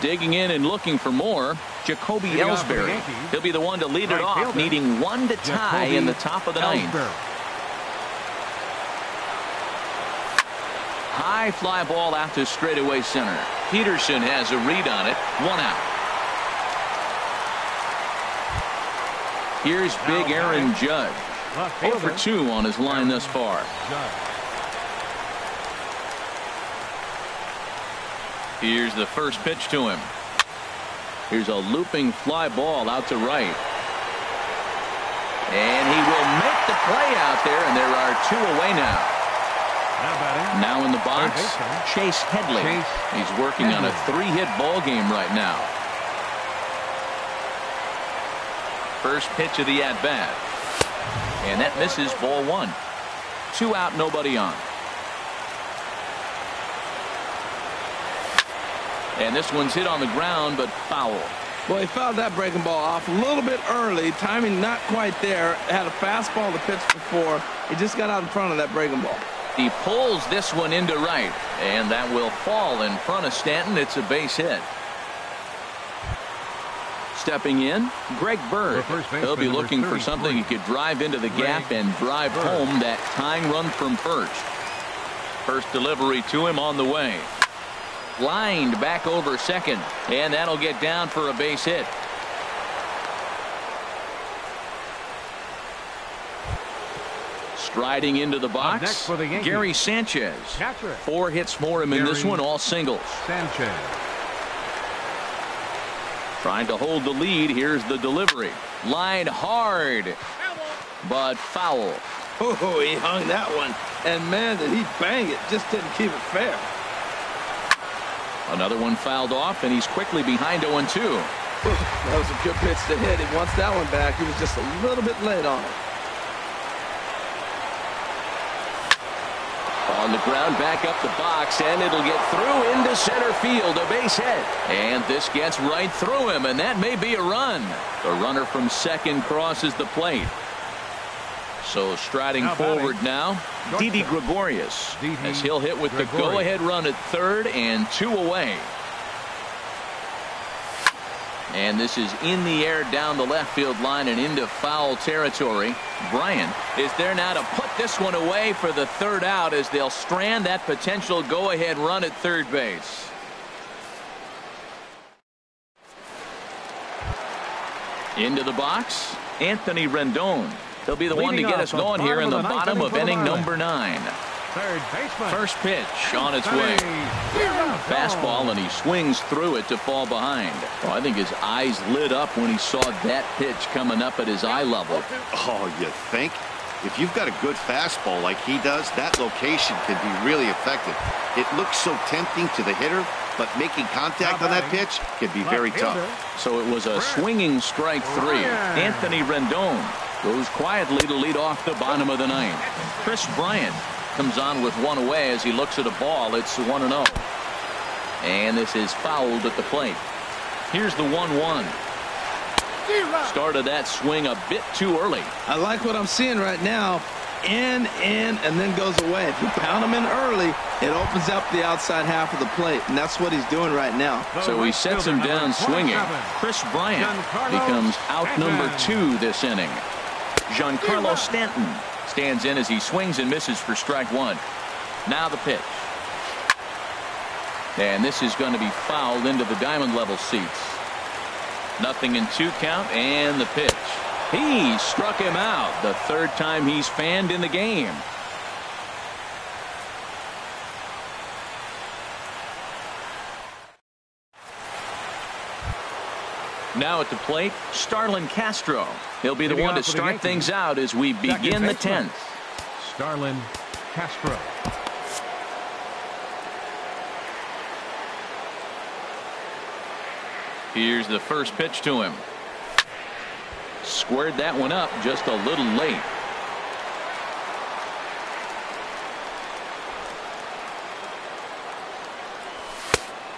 Speaker 1: Digging in and looking for more, Jacoby Ellsbury. He'll be the one to lead it off, needing 1 to tie in the top of the 9th. High fly ball out to straightaway center. Peterson has a read on it. 1 out. Here's big Aaron Judge. 0 for 2 on his line thus far. Here's the first pitch to him. Here's a looping fly ball out to right. And he will make the play out there, and there are 2 away now. Now in the box, Chase Headley. He's working on a 3-hit ball game right now. First pitch of the at-bat. And that misses, ball 1. 2 out, nobody on. And this one's hit on the ground, but foul.
Speaker 3: Well, he fouled that breaking ball off a little bit early. Timing not quite there. Had a fastball to pitch before. He just got out in front of that breaking ball.
Speaker 1: He pulls this one into right, and that will fall in front of Stanton. It's a base hit. Stepping in, Greg Bird. He'll be looking for something he could drive into the gap and drive home that tying run from first. First delivery to him on the way. Lined back over second, and that'll get down for a base hit. Striding into the
Speaker 2: Up next
Speaker 1: box,
Speaker 2: for the Yankees,
Speaker 1: Gary Sanchez.
Speaker 2: catcher.
Speaker 1: 4 hits for him in this
Speaker 2: Gary
Speaker 1: one, all singles.
Speaker 2: Sanchez.
Speaker 1: Trying to hold the lead. Here's the delivery. Line hard, but foul.
Speaker 3: Oh, he hung that one. And, man, did he bang it. Just didn't keep it fair.
Speaker 1: Another one fouled off, and he's quickly behind 0-2.
Speaker 3: That was a good pitch to hit. He wants that one back. He was just a little bit late on it.
Speaker 1: On the ground, back up the box, and it'll get through into center field, a base hit. And this gets right through him, and that may be a run. The runner from second crosses the plate. So striding forward now, Didi Gregorius, as he'll hit with the go-ahead run at third and 2 away. And this is in the air down the left field line and into foul territory. Bryant is there now to put this one away for the third out as they'll strand that potential go-ahead run at third base. Into the box, Anthony Rendon. He'll be the one to get us going here in the bottom of inning number 9.
Speaker 2: Third baseman.
Speaker 1: First pitch on its way. Fastball, and he swings through it to fall behind. Oh, I think his eyes lit up when he saw that pitch coming up at his eye level.
Speaker 4: Oh, you think? If you've got a good fastball like he does, that location can be really effective. It looks so tempting to the hitter, but making contact on that pitch can be very tough.
Speaker 1: So it was a swinging strike 3. Anthony Rendon goes quietly to lead off the bottom of the 9th. Chris Bryant comes on with 1 away as he looks at a ball. It's 1-0. And this is fouled at the plate. Here's the 1-1. Started that swing a bit too early.
Speaker 3: I like what I'm seeing right now. In, and then goes away. If you pound him in early, it opens up the outside half of the plate, and that's what he's doing right now.
Speaker 1: So he sets him down swinging. Chris Bryant becomes out number 2 this inning. Giancarlo Stanton stands in as he swings and misses for strike 1. Now the pitch. And this is going to be fouled into the diamond level seats. 0-2 count, and the pitch. He struck him out, the third time he's fanned in the game. Now at the plate, Starlin Castro. He'll be the one to start things out as we begin the 10th.
Speaker 2: Starlin Castro.
Speaker 1: Here's the first pitch to him. Squared that one up just a little late.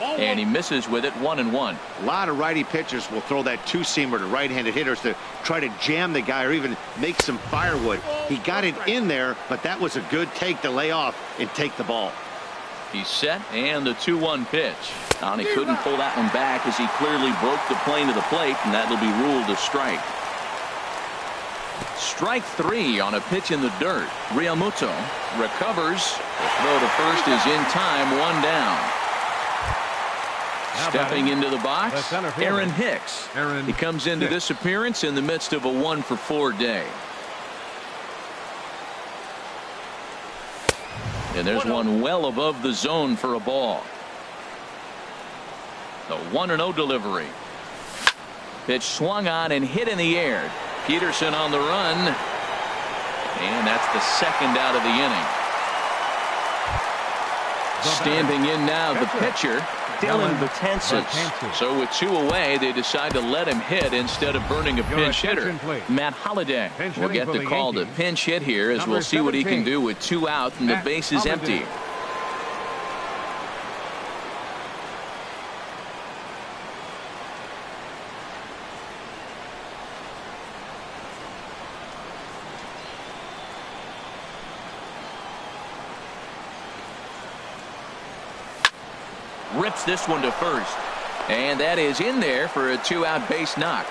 Speaker 1: And he misses with it, 1-1.
Speaker 4: A lot of righty pitchers will throw that two-seamer to right-handed hitters to try to jam the guy or even make some firewood. He got it in there, but that was a good take to lay off and take the ball.
Speaker 1: He's set, and the 2-1 pitch. And he couldn't pull that one back as he clearly broke the plane of the plate, and that'll be ruled a strike. Strike 3 on a pitch in the dirt. Realmuto recovers. The throw to first is in time, 1 down. Stepping into the box, Aaron Hicks. He comes into this appearance in the midst of a 1-for-4 day. And there's one well above the zone for a ball. The 1-0 delivery. Pitch swung on and hit in the air. Peterson on the run. And that's the second out of the inning. Standing in now, the pitcher, Dylan Betances. So with 2 away, they decide to let him hit instead of burning a pinch hitter. Matt Holliday will get the call to pinch hit here as we'll see what he can do with 2 out and the base is empty. Rips this one to first, and that is in there for a 2-out base knock.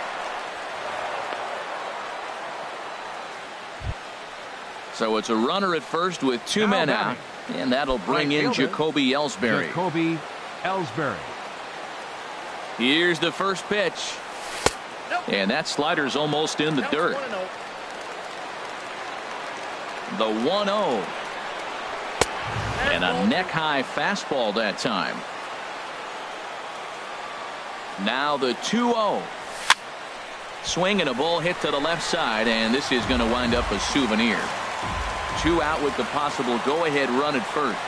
Speaker 1: So it's a runner at first with 2 men out, and that'll bring in Jacoby Ellsbury.
Speaker 2: Jacoby Ellsbury.
Speaker 1: Here's the first pitch, and that slider's almost in the dirt. The 1-0. And a neck-high fastball that time. Now the 2-0. Swing and a ball hit to the left side, and this is going to wind up a souvenir. 2 out with the possible go-ahead run at first.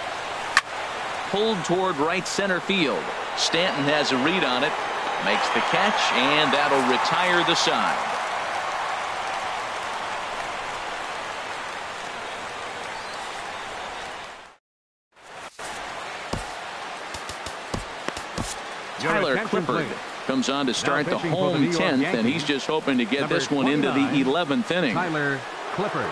Speaker 1: Pulled toward right center field. Stanton has a read on it. Makes the catch, and that'll retire the side. Tyler Clippard comes on to start the home 10th, and he's just hoping to get this one into the 11th inning.
Speaker 2: Tyler Clippard.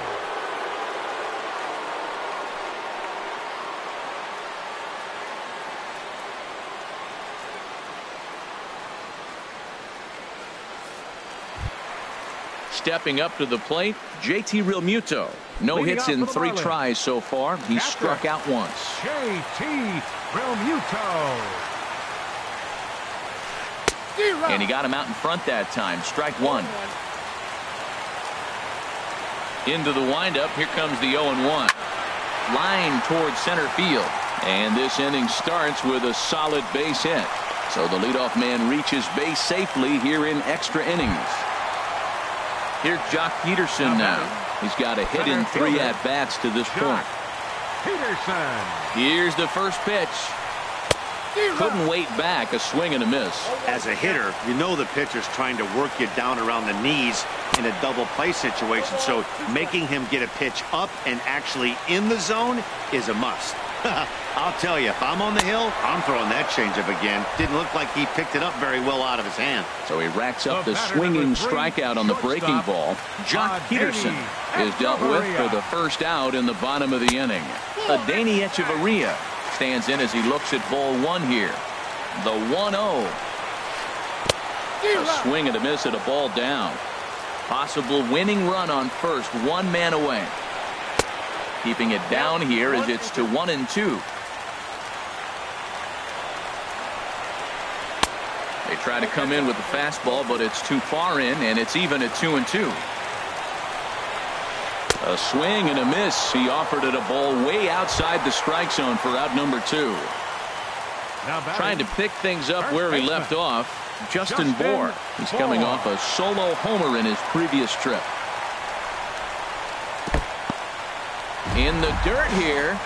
Speaker 1: Stepping up to the plate, JT Realmuto. No hits in 3 tries so far. He's struck out once.
Speaker 2: JT Realmuto.
Speaker 1: And he got him out in front that time. Strike 1. Into the windup. Here comes the 0-1. Line towards center field. And this inning starts with a solid base hit. So the leadoff man reaches base safely here in extra innings. Here's Jock Peterson now. He's got a hit in 3 at-bats to this point.
Speaker 2: Peterson.
Speaker 1: Here's the first pitch. Couldn't wait back. A swing and a miss.
Speaker 4: As a hitter, you know the pitcher's trying to work you down around the knees in a double play situation. So making him get a pitch up and actually in the zone is a must. I'll tell you, if I'm on the hill, I'm throwing that changeup again. Didn't look like he picked it up very well out of his hand.
Speaker 1: So he racks up the swinging strikeout on the breaking ball. Jock Peterson is dealt with for the first out in the bottom of the inning. Adeiny Echeverria stands in as he looks at ball 1 here. The 1-0. A swing and a miss at a ball down. Possible winning run on first, 1 man away. Keeping it down here as it's to 1-2. They try to come in with the fastball, but it's too far in, and it's even at 2-2. A swing and a miss. He offered it a ball way outside the strike zone for out number 2. Trying to pick things up where he left off, Justin Bour. He's coming off a solo homer in his previous trip. In the dirt here,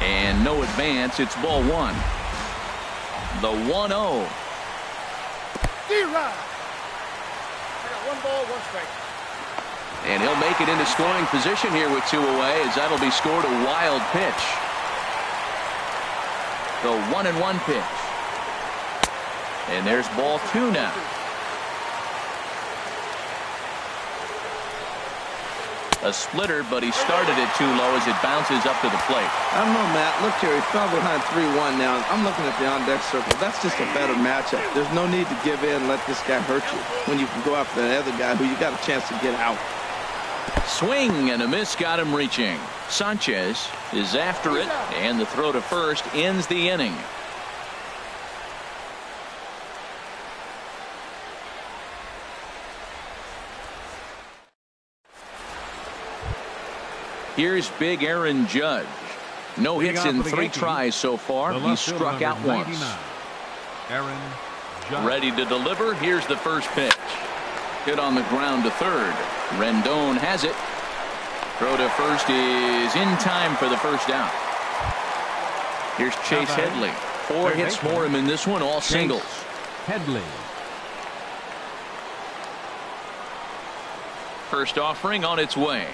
Speaker 1: and no advance. It's ball 1. The 1-0.
Speaker 5: D-Rod. I got 1 ball, 1 strike.
Speaker 1: And he'll make it into scoring position here with 2 away, as that'll be scored a wild pitch. The 1-1 pitch. And there's ball 2 now. A splitter, but he started it too low as it bounces up to the plate.
Speaker 3: I don't know, Matt. Look here, he fell behind 3-1 now. I'm looking at the on-deck circle. That's just a better matchup. There's no need to give in and let this guy hurt you when you can go after the other guy who you got a chance to get out.
Speaker 1: Swing and a miss got him reaching. Sanchez is after it, and the throw to first ends the inning. Here's big Aaron Judge. No hits in 3 tries so far. He's struck out once.
Speaker 2: Aaron Judge.
Speaker 1: Ready to deliver. Here's the first pitch. Hit on the ground to third. Rendon has it. Throw to first is in time for the first out. Here's Chase Headley. 4 hits for him in this one, all singles.
Speaker 2: Headley.
Speaker 1: First offering on its way.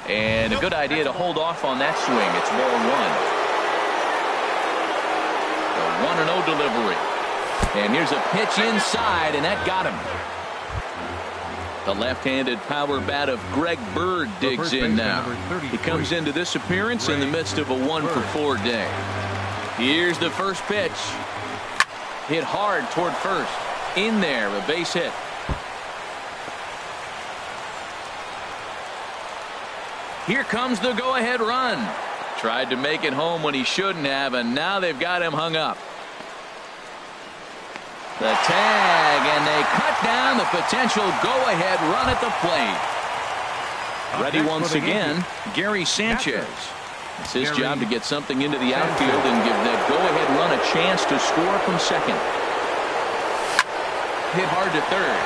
Speaker 1: And a good idea to hold off on that swing. It's ball 1. The 1-0 delivery. And here's a pitch inside, and that got him. The left-handed power bat of Greg Bird digs in now. He comes into this appearance in the midst of a 1-for-4 day. Here's the first pitch. Hit hard toward first. In there, a base hit. Here comes the go-ahead run. Tried to make it home when he shouldn't have, and now they've got him hung up. The tag, and they cut down the potential go-ahead run at the plate. Ready once again, Gary Sanchez. It's his job to get something into the outfield and give that go-ahead run a chance to score from second. Hit hard to third.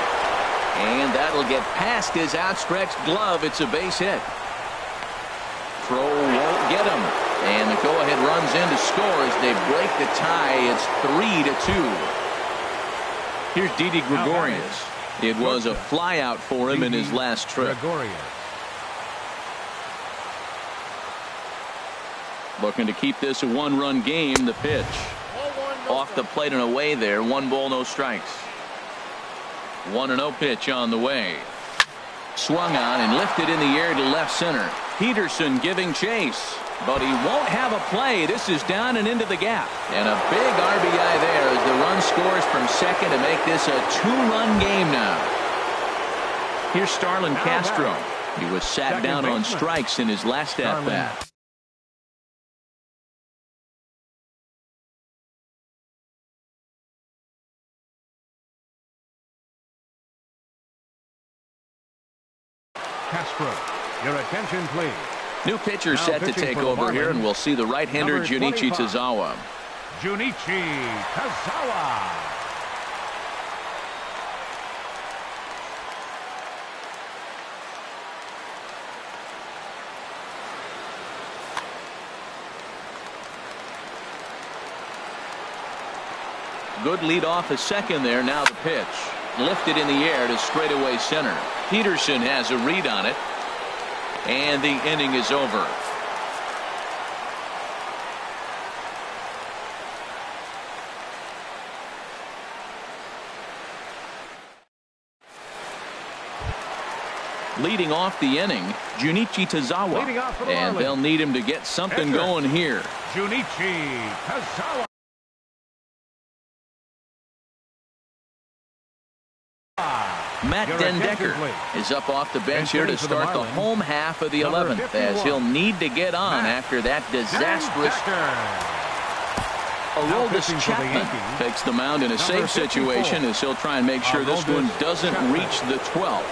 Speaker 1: And that'll get past his outstretched glove. It's a base hit. Throw won't get him. And the go-ahead runs in to score as they break the tie. It's 3-2. Here's Didi Gregorius. It was a flyout for him in his last trip. Looking to keep this a one-run game. The pitch. Off the plate and away there. 1 ball, no strikes. 1-0 pitch on the way. Swung on and lifted in the air to left center. Peterson giving chase. But he won't have a play. This is down and into the gap. And a big RBI there as the run scores from second to make this a 2-run game now. Here's Starlin Castro. He was sat down on strikes in his last at-bat.
Speaker 2: Castro, your attention, please.
Speaker 1: New pitcher set to take over here, and we'll see the right-hander Junichi Tazawa.
Speaker 2: Junichi Tazawa.
Speaker 1: Good lead off a second there. Now the pitch. Lifted in the air to straightaway center. Peterson has a read on it. And the inning is over. Leading off the inning, Junichi Tazawa. And they'll need him to get something going here.
Speaker 2: Junichi Tazawa.
Speaker 1: Matt Dendecker is up off the bench here to start the home half of the 11th, as he'll need to get on after that disastrous. Aroldis Chapman takes the mound in a safe situation as he'll try and make sure this one doesn't reach the 12th.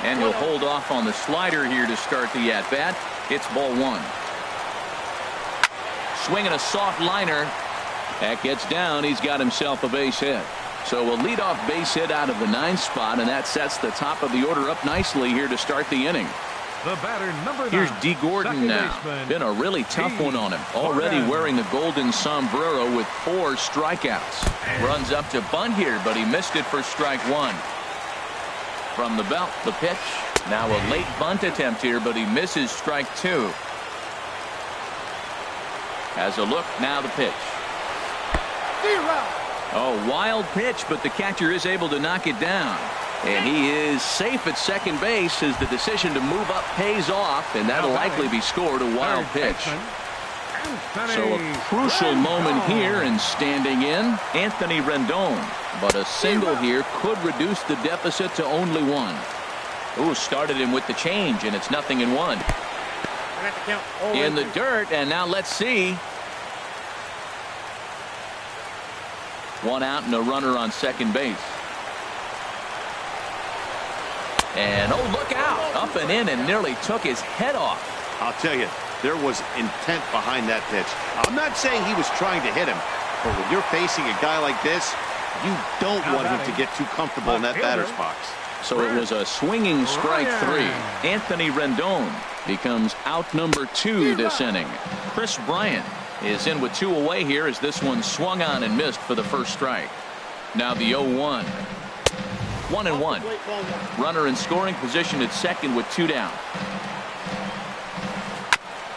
Speaker 1: And he'll hold off on the slider here to start the at-bat. It's ball 1. Swinging a soft liner. That gets down. He's got himself a base hit. So a leadoff base hit out of the 9th spot, and that sets the top of the order up nicely here to start the inning.
Speaker 2: The batter, number 9.
Speaker 1: Here's D. Gordon now. Been a really tough one on him. Already wearing the golden sombrero with 4 strikeouts. Runs up to bunt here, but he missed it for strike 1. From the belt, the pitch. Now a late bunt attempt here, but he misses strike 2. Has a look. Now the pitch. Oh, wild pitch, but the catcher is able to knock it down. And he is safe at second base as the decision to move up pays off, and that'll likely be scored a wild pitch. So a crucial moment here, and standing in, Anthony Rendon. But a single here could reduce the deficit to only 1. Ooh, started him with the change, and it's 0-1. In the dirt, and now let's see. 1 out and a runner on second base. And oh, look out. Up and in and nearly took his head off.
Speaker 4: I'll tell you, there was intent behind that pitch. I'm not saying he was trying to hit him, but when you're facing a guy like this, you don't want him to get too comfortable in that batter's box.
Speaker 1: So it was a swinging strike 3. Anthony Rendon becomes out number 2 this inning. Chris Bryant is in with 2 away here as this one swung on and missed for the first strike. Now the 0-1. 1-1. Runner in scoring position at second with 2 down.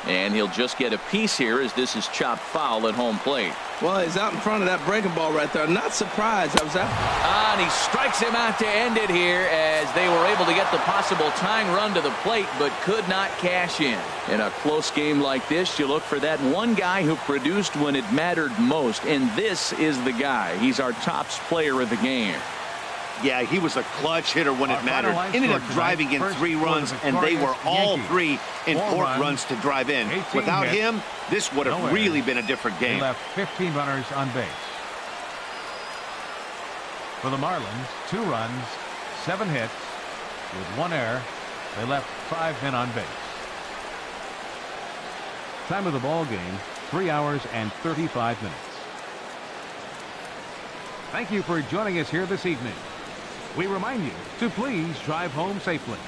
Speaker 1: And he'll just get a piece here as this is chopped foul at home plate.
Speaker 3: Well, he's out in front of that breaking ball right there. Not surprised. I was out.
Speaker 1: And he strikes him out to end it here as they were able to get the possible tying run to the plate but could not cash in. In a close game like this, you look for that one guy who produced when it mattered most, and this is the guy. He's our tops player of the game.
Speaker 4: Yeah, he was a clutch hitter when
Speaker 2: Our
Speaker 4: it mattered.
Speaker 2: final line
Speaker 4: Ended up
Speaker 2: score
Speaker 4: driving in
Speaker 2: tonight,
Speaker 4: 3
Speaker 2: first for
Speaker 4: runs,
Speaker 2: the
Speaker 4: and they were
Speaker 2: victorious
Speaker 4: all
Speaker 2: Yankees.
Speaker 4: 3 important
Speaker 2: 4 runs,
Speaker 4: runs to drive in.
Speaker 2: 18
Speaker 4: Without
Speaker 2: hits,
Speaker 4: him, this would have
Speaker 2: no
Speaker 4: really
Speaker 2: errors.
Speaker 4: been a different
Speaker 2: They
Speaker 4: game.
Speaker 2: left 15 runners on base. For the Marlins, 2 runs, 7 hits, with 1 error. They left 5 men on base. Time of the ball game, 3 hours and 35 minutes. Thank you for joining us here this evening. We remind you to please drive home safely.